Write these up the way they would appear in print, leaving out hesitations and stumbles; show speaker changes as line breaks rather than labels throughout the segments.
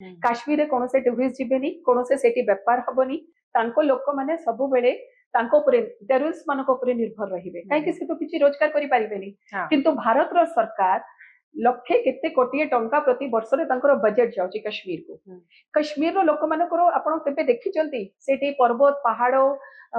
काश्मीर कौन से टूरिस्ट जीवेनी कौन से सेठी व्यापार हबनी तांको लोक माने सब बेले तांको ऊपर टेररिस्ट मानको ऊपर निर्भर रहिबे काहे से तो किछि रोजगार करि पारिबेनी किंतु भारत रो सरकार लक्षे केते कोटी टंका प्रति वर्ष रे तांकर बजेट जाउची कश्मीर को कश्मीर रो लोक मानकर आपण केबे देखिचंती सेठी पर्वत पहाड़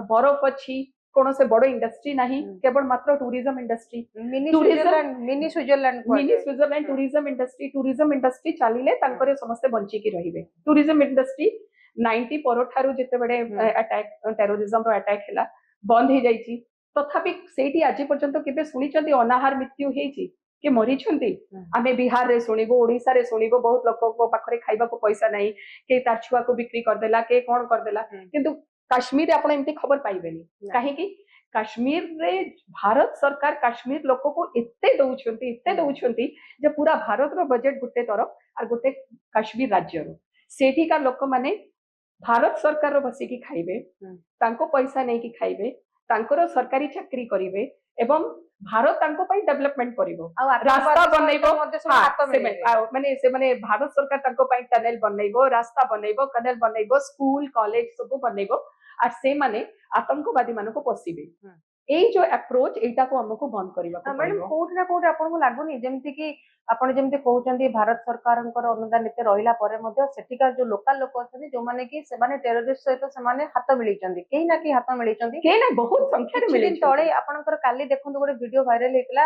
बरफ अछि कौन से बड़ इंडस्ट्री नहीं केवल मात्र tourism industry mini Switzerland tourism industry चलिले तांकरे समस्त बंची की रहिबे टूरिज्म इंडस्ट्री 90 परठारु जेते बडे अटैक टेररिज्म रो अटैक हैला बंद हे जाईची तथापि सेठी आज पर्यंत केबे सुनिचंती अनाहार मृत्यु हेची के मरी छंती आमे बिहार रे सुनिबो ओडिसा रे सुनिबो बहुत लोक को पाखरे खाइबा को पैसा नहीं के तार छुआ को बिक्री कर देला के कोन कर देला किंतु काश्मीर आपण एमती खबर पाइबेनी काहे कि काश्मीर रे भारत सरकार काश्मीर लोक को एते दउछंती जे पूरा भारत रो बजेट गुटे तरफ और गुटे काश्मीर राज्य रो सेठी का लोक माने भारत सरकार रो बसी की खाइबे तांको पैसा नहीं की खाइबे तांको सरकारी चाकरी करिवे एवं भारत तांको पई डेवलपमेंट करिवो रास्ता बनैबो माने से माने भारत सरकार तांको पई टनल बनैबो रास्ता बनैबो कनेल बनैबो स्कूल कॉलेज सब बनैबो आ से माने आतंकवादी मानको पसिबे एई जो अप्रोच एटा को हमको बंद करबा
मैडम कोठ ना कोठ आपन को लागुनी जेमति कि आपण जेमति कहउचंदी भारत सरकारनकर अनुदान एते रहिला परे मध्ये सेटिका जो लोकल लोक अछथि जो माने कि से माने टेररिस्ट सहित से माने हाथ मिलिचंदी केही ना कि हाथ मिलिचंदी
के ना बहुत संख्या रे मिलिचंदी
तळे आपनकर काली देखंतु गोटे वीडियो वायरल हेतला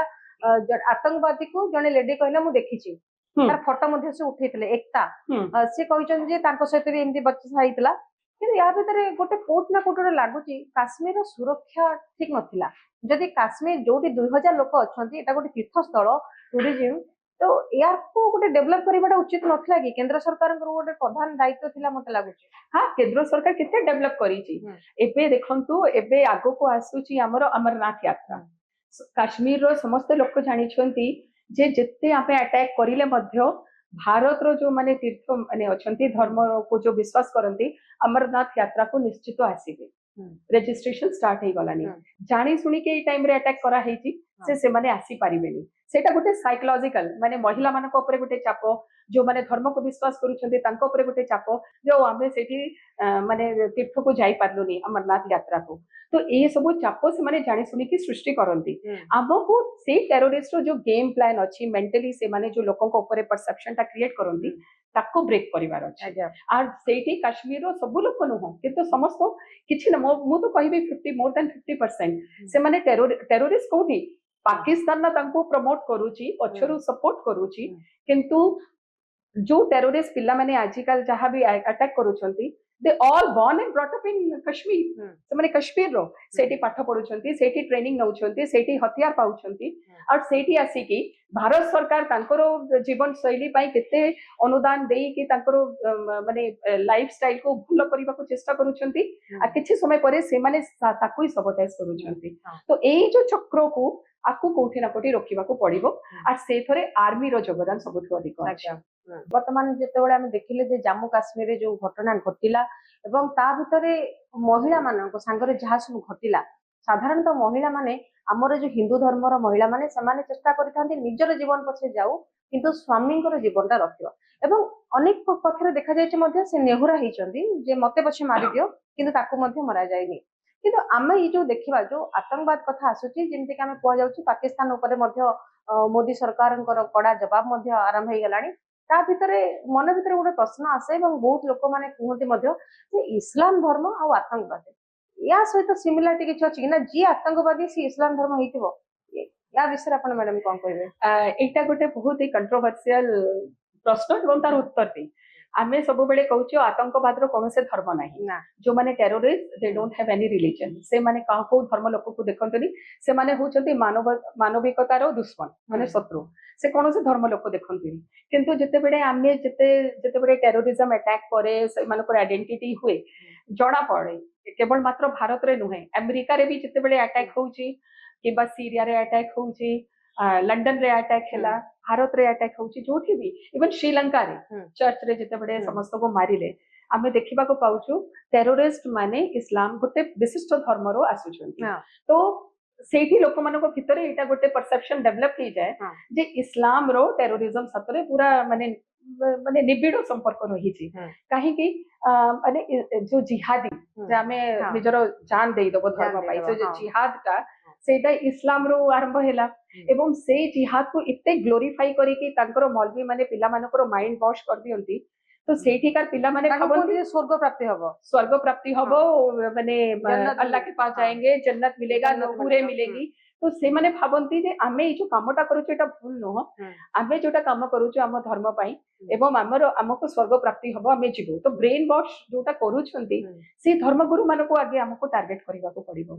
आतंकवादी को जने लेडी कहला मु देखिछि तार फोटो मध्ये से उठैतले एकता से कहउचंदी जे तांको सहित भी एमति बच्चा हाइतला कि या भीतर गोटे कोट ना कोट लगुच काश्मीर सुरक्षा ठीक नथिला जदि काश्मीर जोटी 2000 लोक अछंती एटा गोटे तीर्थस्थल टूरिज्म तो यार को गोटे डेवलप करबाटा उचित नथिला कि केंद्र सरकार गोटे प्रधान दायित्व थिला मते लागुच
हां केंद्र सरकार केते डेवलप करिछि एबे देखंतु एबे आगो को आसुची हमर अमरनाथ यात्रा काश्मीर रो समस्त लोक जानि छंती जे जत्ते आपे अटैक करिले मध्य भारत रो जो माने तीर्थ माने अछंती धर्म को जो विश्वास करंती अमरनाथ यात्रा को निश्चित आसीबे रजिस्ट्रेशन स्टार्ट हे गलानी जानी सुनी के टाइम रे अटैक करा हेची से माने आसी पारिबेनी सेटा गोटे साइकोलॉजिकल माने महिला मानको ऊपर गोटे चाप जो माने धर्म को विश्वास करूछंती तांको ऊपर गोटे चाप जो आमे सेठी माने तीर्थ को जाई पारलोनी अमरनाथ यात्रा को तो ए सब चाप से माने जानी सुनी की सृष्टि करंती हमको से टेररिस्ट जो गेम प्लान अछि मेंटली से माने जो लोकन को ऊपर परसेप्शन ता क्रिएट करंती ताको ब्रेक करिवार अछि आ सेठी काश्मीर रो सब लोक न हो किंतु समस्त किछि न मु तो कहबी 50 मोर देन 50% से माने टेररिस्ट कोठी पाकिस्तान ना तांको प्रमोट करूची पछरु सपोर्ट करूची किंतु जो टेररिस्ट पिल्ला माने आजिकल जहां भी अटैक करूछंती they all born and brought up in Kashmir से माने कश्मीर रो सेठी पाठ पढुछंती सेठी ट्रेनिंग नउछंती सेठी हथियार पाउछंती और सेठी आसी की भारत सरकार तांकरो जीवन शैली पाई केते अनुदान देई कि तांकरो माने लाइफस्टाइल को भूल करबा को चेष्टा करूछंती आ किछि समय परे से माने ताकुई सबटाइज करूछंती तो एई जो चक्र को आपको कोठी ना कोठी रोकिबा को पड़िबो आ से थरे आर्मी रो योगदान सबथु अधिक अछि
वर्तमान जेतेबेले हम देखिले जे जम्मू काश्मीर रे जो घटना घटिला एवं ता भितरे महिला मानक संगरे जहा सब घटिला साधारणतः महिला माने हमर जो हिंदू धर्मर महिला माने समाने चेष्टा करिथांती निजर जीवन पछे जाऊ किंतु स्वामींकर जीवनटा रखियो एवं अनेक पक्षरे देखा जायछि मध्ये से नेहुरा हिचंती जे मते पछे मारि दियो किंतु ताकू मध्ये मरा जायनी किंतु आमे ई जो देखिबा जो आतंकवाद कथा आसुची जेमते कि आमे कोआ जाउची पाकिस्तान ऊपर मध्ये मोदी सरकारनकर कड़ा जवाब मध्ये आरंभ हे गलानी ता भितरे मन भितरे गोटे प्रश्न आसे एवं बहुत लोक माने कहते मध्ये जे इस्लाम धर्म आ आतंकवाद या सहित सिमिलारिटी किछ अछि ना जी आतंकवादी सी इस्लाम धर्म हेतिबो या विषय अपन मैडम कोन कहबे
एटा गोटे बहुत ही कंट्रोवर्शियल प्रश्न एवं तार उत्तर दे आमे सब बेले कहउछो आतंकवाद रो कोनो से धर्म नाही
ना
जो माने terrorist they don't have any religion से माने को धर्म लोक को देखंतनी से माने होचंती मानविकता रो दुश्मन माने शत्रु से कोनो से धर्म लोक देखंतनी किंतु जते बेले आमे जते बेले टेररिज्म अटैक करे से मानको आइडेंटिटी हुए जड़ा पड़े केवल मात्र भारत रे नुहे अमेरिका रे भी जते बेले अटैक होउची किबा सीरिया रे अटैक होउची लंडन रे अटैक हैला भारत रे अटैक होउची जोठी भी इवन श्रीलंका रे चर्च रे जते बडे समस्त को मारिले आमे देखिबा को पाउछु टेररिस्ट माने इस्लाम गोटे विशिष्ट धर्म रो आसुछंती तो सेठी लोक मानको भितरे एटा गोटे परसेप्शन डेवलप ही जाय जे इस्लाम रो टेररिज्म सतरे पूरा माने ମାନେ ନିବିଡ଼ ସମ୍ପର୍କ ରହିଛି
ହୁଁ।
କାହିଁକି ମାନେ ଯୋଉ ଜିହାଦୀ ଯେ ଆମେ
ହଁ।
ନିଜର ଜାନ ଦେଇଦବ ଧର୍ମ
ଜାନ
ପାଇଁ
ଦେଇଦବ,
ସେ ଯୋଉ
ହଁ।
ଜିହାଦଟା ସେଇଟା ଇସଲାମରୁ ଆରମ୍ଭ ହେଲା ଏବଂ ସେଇ ଜିହାଦକୁ ଏତେ ଗ୍ଲୋରିଫାଇ କରିକି ତାଙ୍କର ମୌଲବୀ ମାନେ ପିଲାମାନଙ୍କର ମାଇଣ୍ଡ ୱାଶ କରିଦିଅନ୍ତି ତ ସେଇଠିକାର ପିଲାମାନେ
ତାଙ୍କୁ
ଭାବନ୍ତି
କୁହନ୍ତି ଯେ ସ୍ୱର୍ଗ ପ୍ରାପ୍ତି ହବ,
स्वर्ग प्राप्ति हबो माने
जन्नत
अल्लाह के पास
हाँ।
जाएंगे जन्नत मिलेगा
जन्नत
नूरे
मिलेगा,
मिलेगी तो से माने भाबंती जे आमे ई जो कामटा करूछु एटा भूल नुह आमे जोटा काम करूछु हम धर्म पाई एवं हमर हमको स्वर्ग प्राप्ति हबो आमे जीवो तो ब्रेन वॉश जोटा करूछंती से धर्मगुरु मानको आगे हमको टार्गेट करबा को पड़िबो।